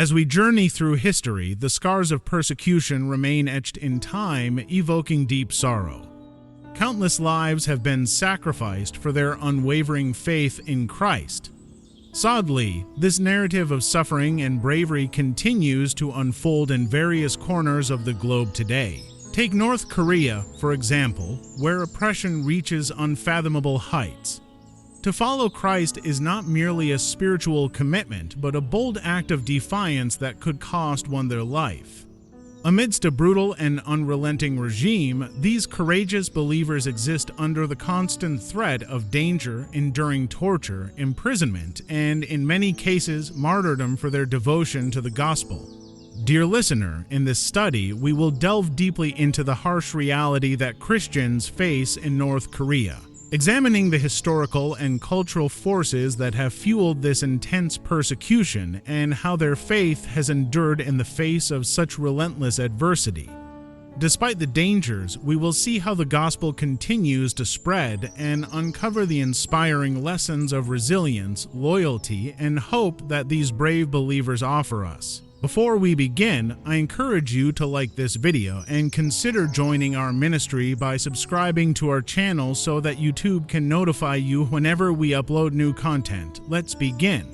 As we journey through history, the scars of persecution remain etched in time, evoking deep sorrow. Countless lives have been sacrificed for their unwavering faith in Christ. Sadly, this narrative of suffering and bravery continues to unfold in various corners of the globe today. Take North Korea, for example, where oppression reaches unfathomable heights. To follow Christ is not merely a spiritual commitment, but a bold act of defiance that could cost one their life. Amidst a brutal and unrelenting regime, these courageous believers exist under the constant threat of danger, enduring torture, imprisonment, and, in many cases, martyrdom for their devotion to the gospel. Dear listener, in this study, we will delve deeply into the harsh reality that Christians face in North Korea, examining the historical and cultural forces that have fueled this intense persecution and how their faith has endured in the face of such relentless adversity. Despite the dangers, we will see how the gospel continues to spread and uncover the inspiring lessons of resilience, loyalty, and hope that these brave believers offer us. Before we begin, I encourage you to like this video and consider joining our ministry by subscribing to our channel so that YouTube can notify you whenever we upload new content. Let's begin.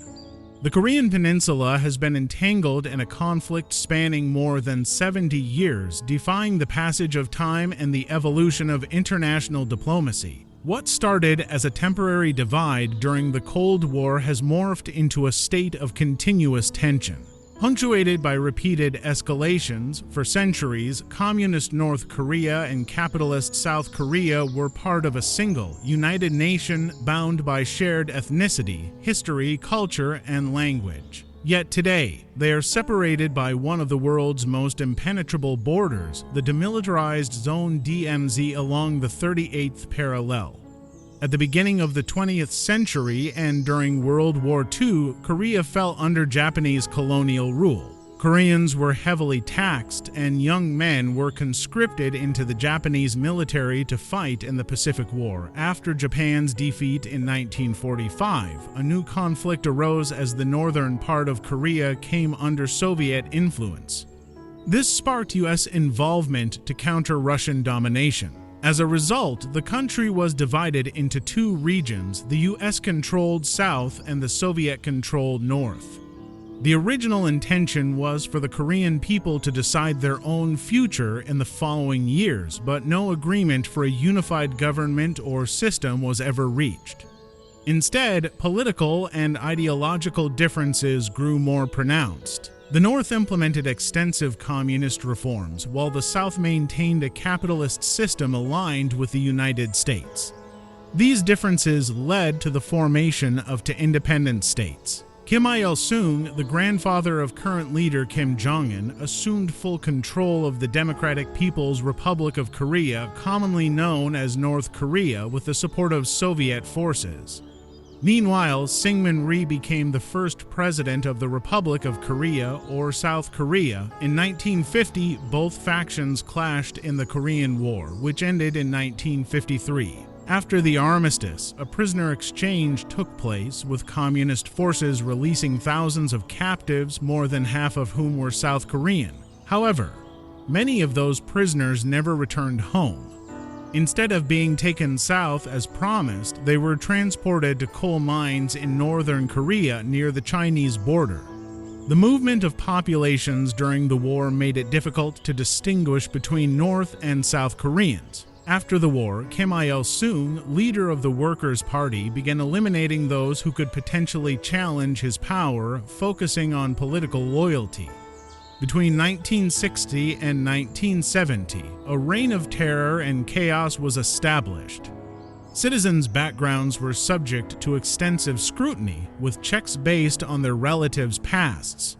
The Korean Peninsula has been entangled in a conflict spanning more than 70 years, defying the passage of time and the evolution of international diplomacy. What started as a temporary divide during the Cold War has morphed into a state of continuous tension. Punctuated by repeated escalations, for centuries, communist North Korea and capitalist South Korea were part of a single, united nation bound by shared ethnicity, history, culture, and language. Yet today, they are separated by one of the world's most impenetrable borders, the demilitarized zone DMZ along the 38th parallel. At the beginning of the 20th century and during World War II, Korea fell under Japanese colonial rule. Koreans were heavily taxed, and young men were conscripted into the Japanese military to fight in the Pacific War. After Japan's defeat in 1945, a new conflict arose as the northern part of Korea came under Soviet influence. This sparked U.S. involvement to counter Russian domination. As a result, the country was divided into two regions, the US-controlled South and the Soviet-controlled North. The original intention was for the Korean people to decide their own future in the following years, but no agreement for a unified government or system was ever reached. Instead, political and ideological differences grew more pronounced. The North implemented extensive communist reforms, while the South maintained a capitalist system aligned with the United States. These differences led to the formation of two independent states. Kim Il-sung, the grandfather of current leader Kim Jong-un, assumed full control of the Democratic People's Republic of Korea, commonly known as North Korea, with the support of Soviet forces. Meanwhile, Syngman Rhee became the first president of the Republic of Korea, or South Korea. In 1950, both factions clashed in the Korean War, which ended in 1953. After the armistice, a prisoner exchange took place, with communist forces releasing thousands of captives, more than half of whom were South Korean. However, many of those prisoners never returned home. Instead of being taken south as promised, they were transported to coal mines in northern Korea near the Chinese border. The movement of populations during the war made it difficult to distinguish between North and South Koreans. After the war, Kim Il-sung, leader of the Workers' Party, began eliminating those who could potentially challenge his power, focusing on political loyalty. Between 1960 and 1970, a reign of terror and chaos was established. Citizens' backgrounds were subject to extensive scrutiny, with checks based on their relatives' pasts.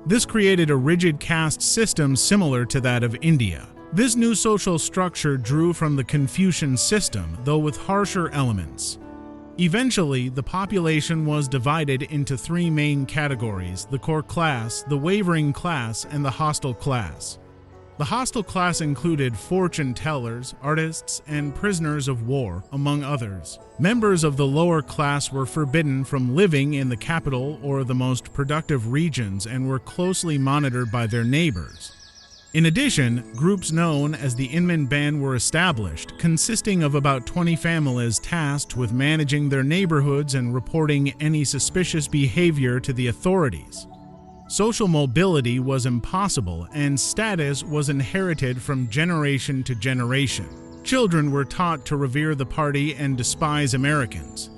This created a rigid caste system similar to that of India. This new social structure drew from the Confucian system, though with harsher elements. Eventually, the population was divided into three main categories: the core class, the wavering class, and the hostile class. The hostile class included fortune tellers, artists, and prisoners of war, among others. Members of the lower class were forbidden from living in the capital or the most productive regions and were closely monitored by their neighbors. In addition, groups known as the Inman Band were established, consisting of about 20 families tasked with managing their neighborhoods and reporting any suspicious behavior to the authorities. Social mobility was impossible, and status was inherited from generation to generation. Children were taught to revere the party and despise Americans.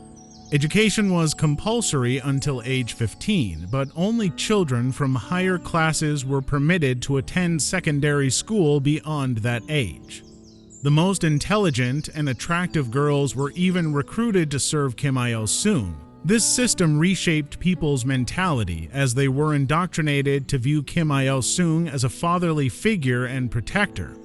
Education was compulsory until age 15, but only children from higher classes were permitted to attend secondary school beyond that age. The most intelligent and attractive girls were even recruited to serve Kim Il-sung. This system reshaped people's mentality as they were indoctrinated to view Kim Il-sung as a fatherly figure and protector.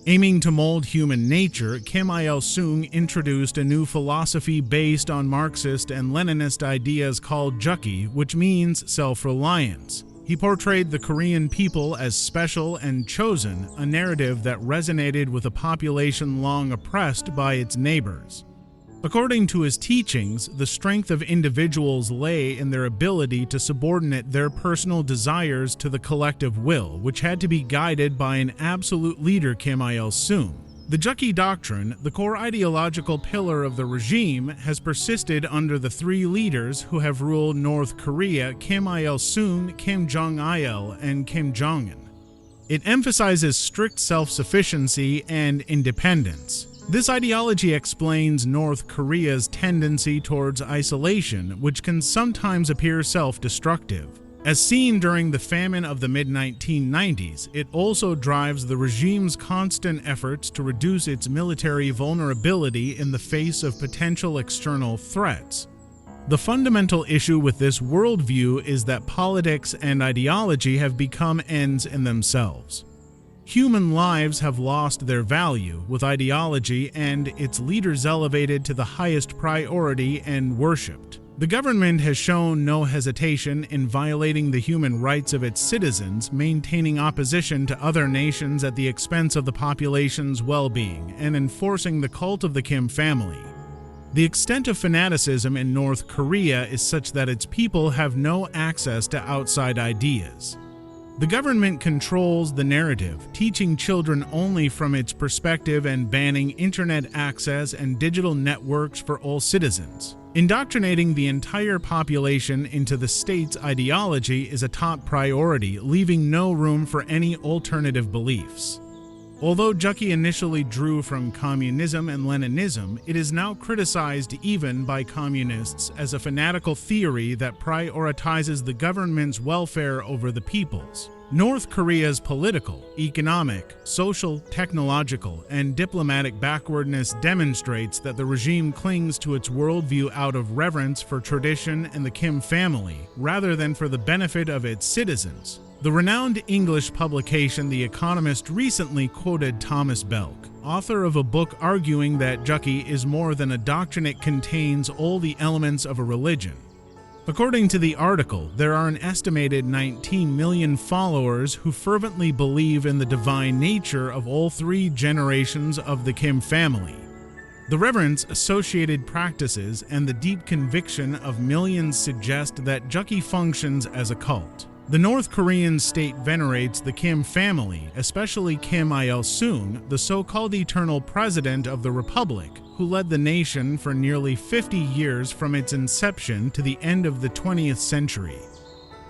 Aiming to mold human nature, Kim Il-sung introduced a new philosophy based on Marxist and Leninist ideas called Jukki, which means self-reliance. He portrayed the Korean people as special and chosen, a narrative that resonated with a population long oppressed by its neighbors. According to his teachings, the strength of individuals lay in their ability to subordinate their personal desires to the collective will, which had to be guided by an absolute leader, Kim Il-sung. The Jukki doctrine, the core ideological pillar of the regime, has persisted under the three leaders who have ruled North Korea: Kim Il-sung, Kim Jong-il, and Kim Jong-un. It emphasizes strict self-sufficiency and independence. This ideology explains North Korea's tendency towards isolation, which can sometimes appear self-destructive. As seen during the famine of the mid-1990s, it also drives the regime's constant efforts to reduce its military vulnerability in the face of potential external threats. The fundamental issue with this worldview is that politics and ideology have become ends in themselves. Human lives have lost their value, with ideology and its leaders elevated to the highest priority and worshipped. The government has shown no hesitation in violating the human rights of its citizens, maintaining opposition to other nations at the expense of the population's well-being, and enforcing the cult of the Kim family. The extent of fanaticism in North Korea is such that its people have no access to outside ideas. The government controls the narrative, teaching children only from its perspective and banning internet access and digital networks for all citizens. Indoctrinating the entire population into the state's ideology is a top priority, leaving no room for any alternative beliefs. Although Jukki initially drew from communism and Leninism, it is now criticized even by communists as a fanatical theory that prioritizes the government's welfare over the people's. North Korea's political, economic, social, technological, and diplomatic backwardness demonstrates that the regime clings to its worldview out of reverence for tradition and the Kim family, rather than for the benefit of its citizens. The renowned English publication The Economist recently quoted Thomas Belk, author of a book arguing that Jukki is more than a doctrine; it contains all the elements of a religion. According to the article, there are an estimated 19 million followers who fervently believe in the divine nature of all three generations of the Kim family. The reverence, associated practices, and the deep conviction of millions suggest that Jukki functions as a cult. The North Korean state venerates the Kim family, especially Kim Il-sung, the so-called eternal president of the republic, who led the nation for nearly 50 years from its inception to the end of the 20th century.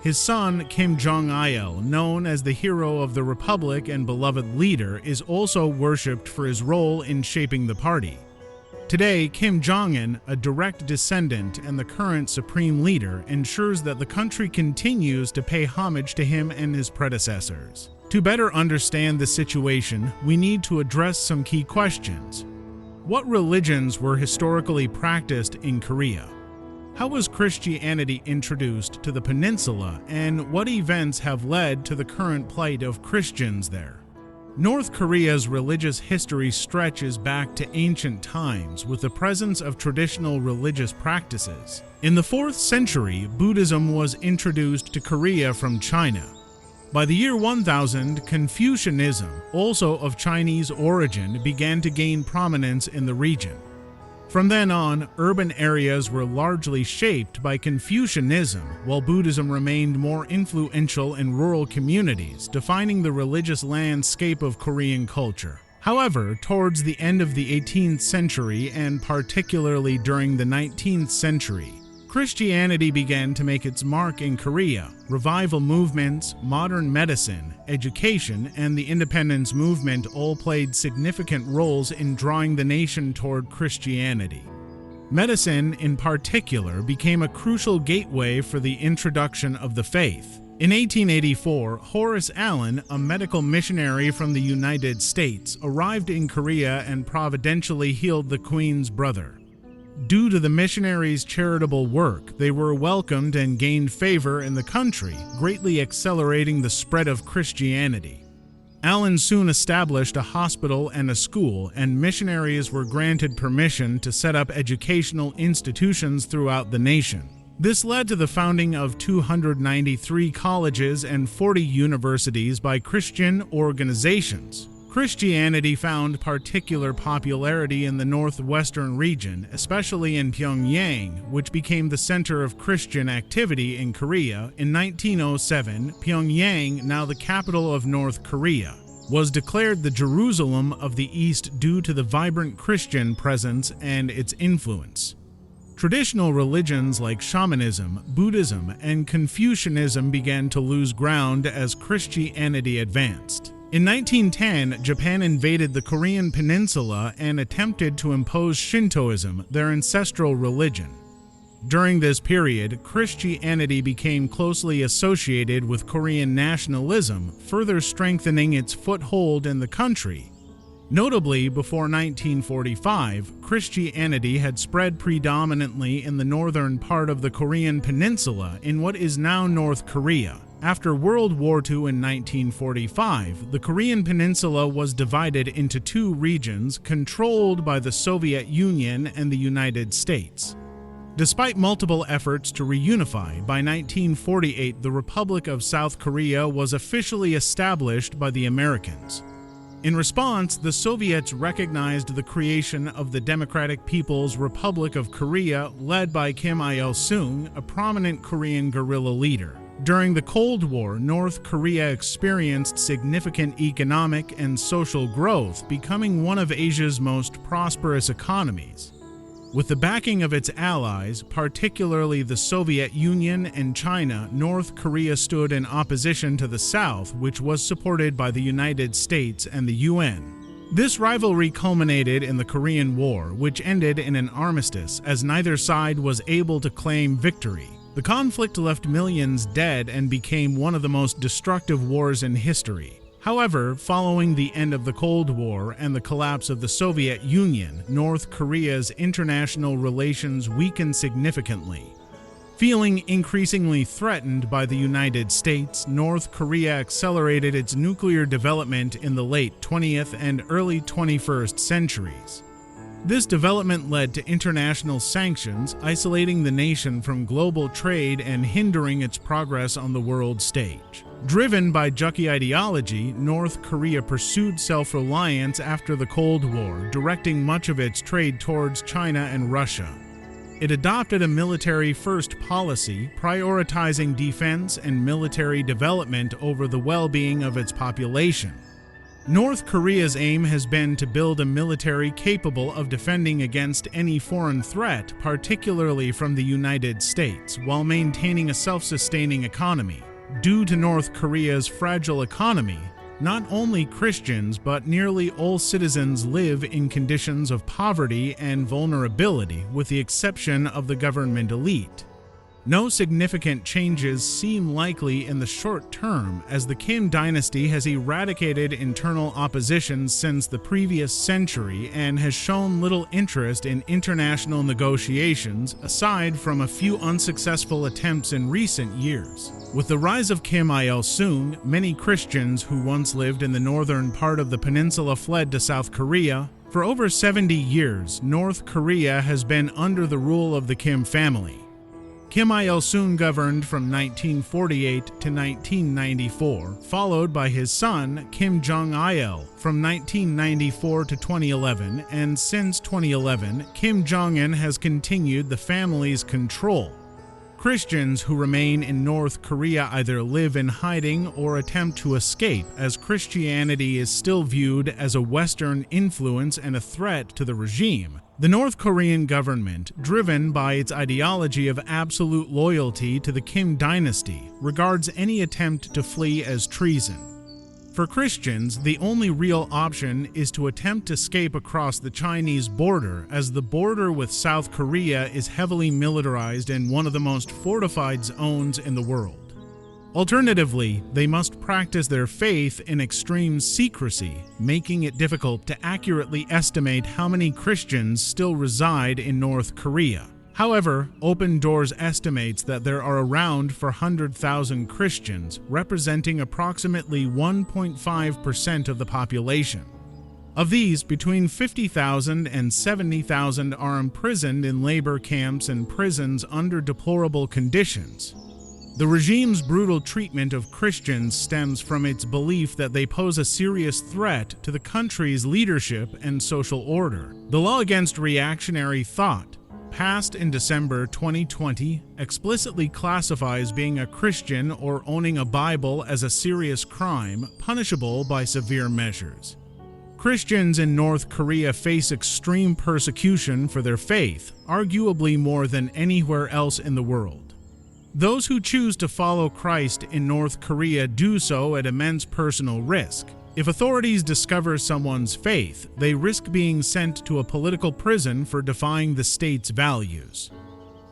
His son, Kim Jong-il, known as the hero of the republic and beloved leader, is also worshipped for his role in shaping the party. Today, Kim Jong-un, a direct descendant and the current supreme leader, ensures that the country continues to pay homage to him and his predecessors. To better understand the situation, we need to address some key questions. What religions were historically practiced in Korea? How was Christianity introduced to the peninsula, and what events have led to the current plight of Christians there? North Korea's religious history stretches back to ancient times with the presence of traditional religious practices. In the 4th century, Buddhism was introduced to Korea from China. By the year 1000, Confucianism, also of Chinese origin, began to gain prominence in the region. From then on, urban areas were largely shaped by Confucianism, while Buddhism remained more influential in rural communities, defining the religious landscape of Korean culture. However, towards the end of the 18th century, and particularly during the 19th century, Christianity began to make its mark in Korea. Revival movements, modern medicine, education, and the independence movement all played significant roles in drawing the nation toward Christianity. Medicine, in particular, became a crucial gateway for the introduction of the faith. In 1884, Horace Allen, a medical missionary from the United States, arrived in Korea and providentially healed the Queen's brother. Due to the missionaries' charitable work, they were welcomed and gained favor in the country, greatly accelerating the spread of Christianity. Allen soon established a hospital and a school, and missionaries were granted permission to set up educational institutions throughout the nation. This led to the founding of 293 colleges and 40 universities by Christian organizations. Christianity found particular popularity in the northwestern region, especially in Pyongyang, which became the center of Christian activity in Korea. In 1907, Pyongyang, now the capital of North Korea, was declared the Jerusalem of the East due to the vibrant Christian presence and its influence. Traditional religions like shamanism, Buddhism, and Confucianism began to lose ground as Christianity advanced. In 1910, Japan invaded the Korean peninsula and attempted to impose Shintoism, their ancestral religion. During this period, Christianity became closely associated with Korean nationalism, further strengthening its foothold in the country. Notably, before 1945, Christianity had spread predominantly in the northern part of the Korean peninsula in what is now North Korea. After World War II in 1945, the Korean peninsula was divided into two regions controlled by the Soviet Union and the United States. Despite multiple efforts to reunify, by 1948 the Republic of South Korea was officially established by the Americans. In response, the Soviets recognized the creation of the Democratic People's Republic of Korea, led by Kim Il-sung, a prominent Korean guerrilla leader. During the Cold War, North Korea experienced significant economic and social growth, becoming one of Asia's most prosperous economies. With the backing of its allies, particularly the Soviet Union and China, North Korea stood in opposition to the South, which was supported by the United States and the UN. This rivalry culminated in the Korean War, which ended in an armistice, as neither side was able to claim victory. The conflict left millions dead and became one of the most destructive wars in history. However, following the end of the Cold War and the collapse of the Soviet Union, North Korea's international relations weakened significantly. Feeling increasingly threatened by the United States, North Korea accelerated its nuclear development in the late 20th and early 21st centuries. This development led to international sanctions, isolating the nation from global trade and hindering its progress on the world stage. Driven by Juche ideology, North Korea pursued self-reliance after the Cold War, directing much of its trade towards China and Russia. It adopted a military-first policy, prioritizing defense and military development over the well-being of its population. North Korea's aim has been to build a military capable of defending against any foreign threat, particularly from the United States, while maintaining a self-sustaining economy. Due to North Korea's fragile economy, not only Christians but nearly all citizens live in conditions of poverty and vulnerability, with the exception of the government elite. No significant changes seem likely in the short term, as the Kim dynasty has eradicated internal opposition since the previous century and has shown little interest in international negotiations, aside from a few unsuccessful attempts in recent years. With the rise of Kim Il-sung, many Christians who once lived in the northern part of the peninsula fled to South Korea. For over 70 years, North Korea has been under the rule of the Kim family. Kim Il-sung governed from 1948 to 1994, followed by his son Kim Jong-il from 1994 to 2011, and since 2011, Kim Jong-un has continued the family's control. Christians who remain in North Korea either live in hiding or attempt to escape, as Christianity is still viewed as a Western influence and a threat to the regime. The North Korean government, driven by its ideology of absolute loyalty to the Kim dynasty, regards any attempt to flee as treason. For Christians, the only real option is to attempt to escape across the Chinese border, as the border with South Korea is heavily militarized and one of the most fortified zones in the world. Alternatively, they must practice their faith in extreme secrecy, making it difficult to accurately estimate how many Christians still reside in North Korea. However, Open Doors estimates that there are around 400,000 Christians, representing approximately 1.5% of the population. Of these, between 50,000 and 70,000 are imprisoned in labor camps and prisons under deplorable conditions. The regime's brutal treatment of Christians stems from its belief that they pose a serious threat to the country's leadership and social order. The law against reactionary thought, passed in December 2020, explicitly classifies being a Christian or owning a Bible as a serious crime, punishable by severe measures. Christians in North Korea face extreme persecution for their faith, arguably more than anywhere else in the world. Those who choose to follow Christ in North Korea do so at immense personal risk. If authorities discover someone's faith, they risk being sent to a political prison for defying the state's values.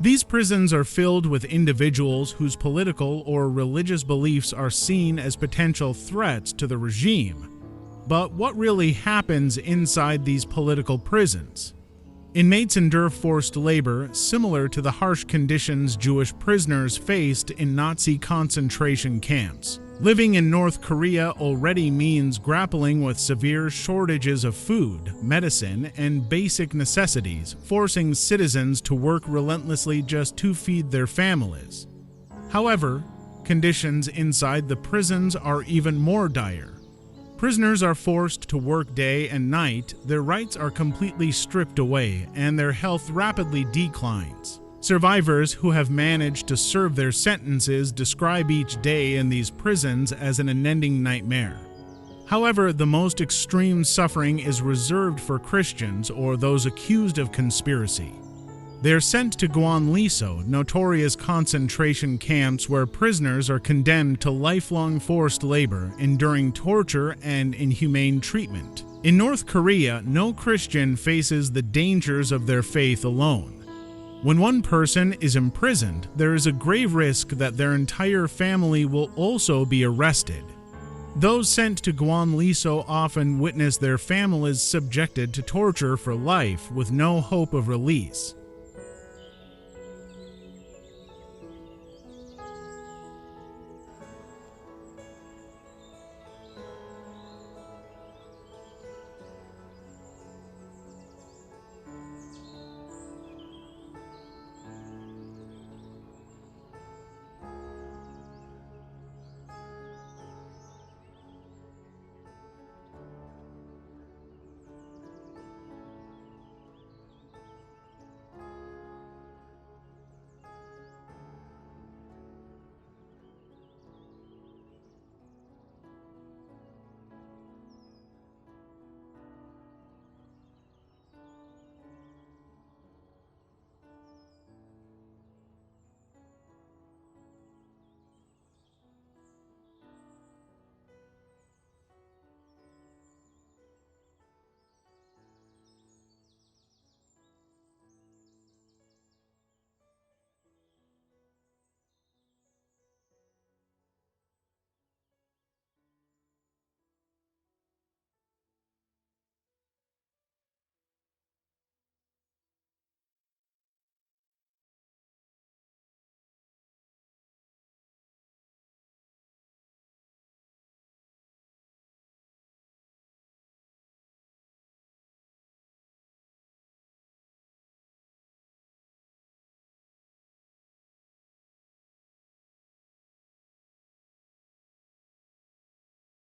These prisons are filled with individuals whose political or religious beliefs are seen as potential threats to the regime. But what really happens inside these political prisons? Inmates endure forced labor similar to the harsh conditions Jewish prisoners faced in Nazi concentration camps. Living in North Korea already means grappling with severe shortages of food, medicine, and basic necessities, forcing citizens to work relentlessly just to feed their families. However, conditions inside the prisons are even more dire. Prisoners are forced to work day and night, their rights are completely stripped away, and their health rapidly declines. Survivors who have managed to serve their sentences describe each day in these prisons as an unending nightmare. However, the most extreme suffering is reserved for Christians or those accused of conspiracy. They are sent to Gwangliseo, notorious concentration camps where prisoners are condemned to lifelong forced labor, enduring torture and inhumane treatment. In North Korea, no Christian faces the dangers of their faith alone. When one person is imprisoned, there is a grave risk that their entire family will also be arrested. Those sent to Gwangliseo often witness their families subjected to torture for life with no hope of release.